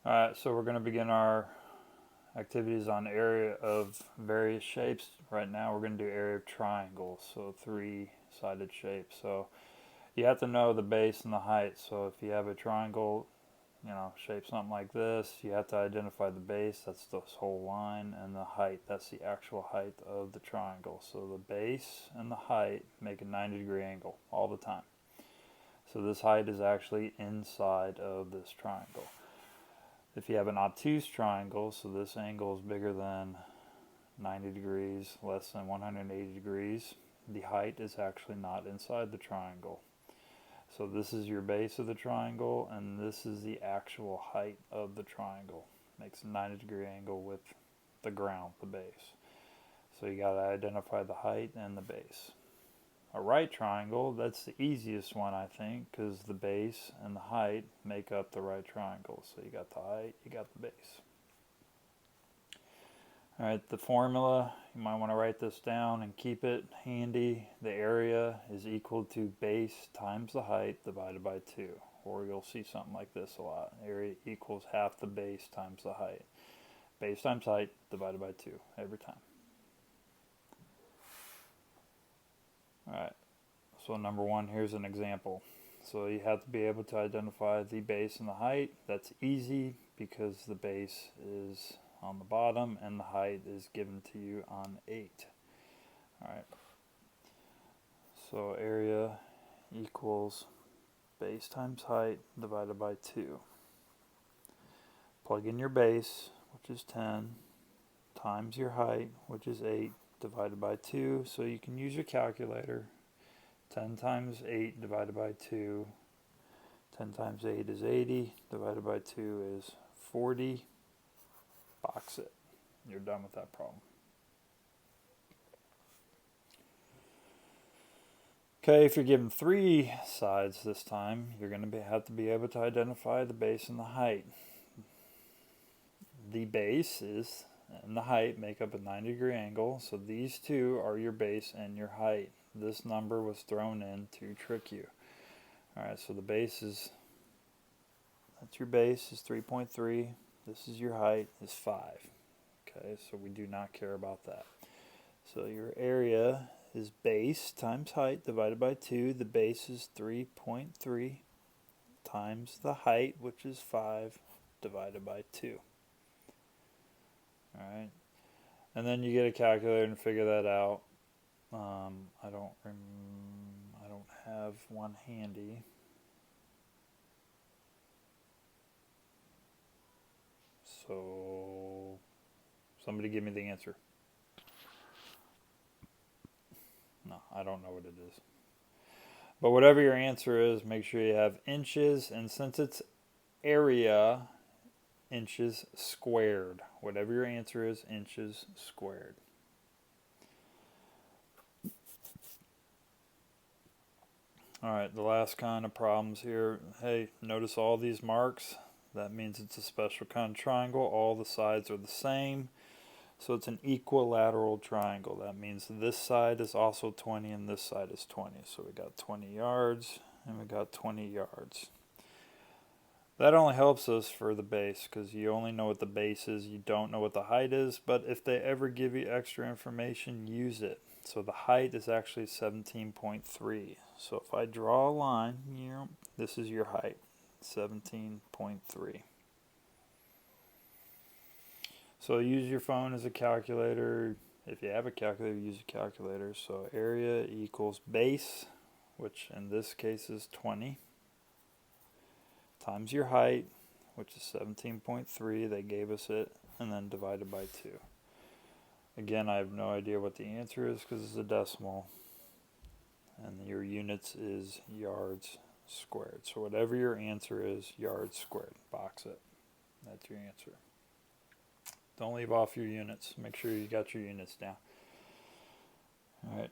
Alright, so we're going to begin our activities on area of various shapes. Right now we're going to do area of triangles, so three-sided shape. So you have to know the base and the height. So if you have a triangle, shape something like this, you have to identify the base, that's this whole line, and the height, that's the actual height of the triangle. So the base and the height make a 90-degree angle all the time. So this height is actually inside of this triangle. If you have an obtuse triangle, so this angle is bigger than 90 degrees, less than 180 degrees, the height is actually not inside the triangle. So this is your base of the triangle, and this is the actual height of the triangle. Makes a 90-degree angle with the ground, the base. So you got to identify the height and the base. A right triangle, that's the easiest one, I think, because the base and the height make up the right triangle. So you got the height, you got the base. Alright, the formula, you might want to write this down and keep it handy. The area is equal to base times the height divided by 2. Or you'll see something like this a lot. Area equals half the base times the height. Base times height divided by 2 every time. Alright, so number one, here's an example. So you have to be able to identify the base and the height. That's easy because the base is on the bottom and the height is given to you on 8. Alright, so area equals base times height divided by 2. Plug in your base, which is 10, times your height, which is 8, divided by 2. So you can use your calculator. 10 times 8 divided by 2. 10 times 8 is 80, divided by 2 is 40. Box it. You're done with that problem. Okay, if you're given 3 sides this time, you're going to have to be able to identify the base and the height. The base is and the height make up a 90-degree angle, so these two are your base and your height. This number was thrown in to trick you. Alright, so the base is, that's your base, is 3.3. This is your height, is 5. Okay, so we do not care about that. So your area is base times height divided by 2. The base is 3.3 times the height, which is 5, divided by 2. Alright, and then you get a calculator and figure that out. I don't have one handy. So somebody give me the answer. No, I don't know what it is. But whatever your answer is, make sure you have inches, and since it's area, inches squared. Whatever your answer is, inches squared. Alright, the last kind of problems here. Hey, notice all these marks? That means it's a special kind of triangle. All the sides are the same. So it's an equilateral triangle. That means this side is also 20 and this side is 20. So we got 20 yards and we got 20 yards. That only helps us for the base because you only know what the base is. You don't know what the height is. But if they ever give you extra information, use it. So the height is actually 17.3. So if I draw a line, this is your height, 17.3. So use your phone as a calculator. If you have a calculator, use a calculator. So area equals base, which in this case is 20, times your height, which is 17.3. They gave us it, and then divided by 2. Again, I have no idea what the answer is because it's a decimal. And your units is yards squared. So whatever your answer is, yards squared. Box it. That's your answer. Don't leave off your units. Make sure you got your units down. Alright.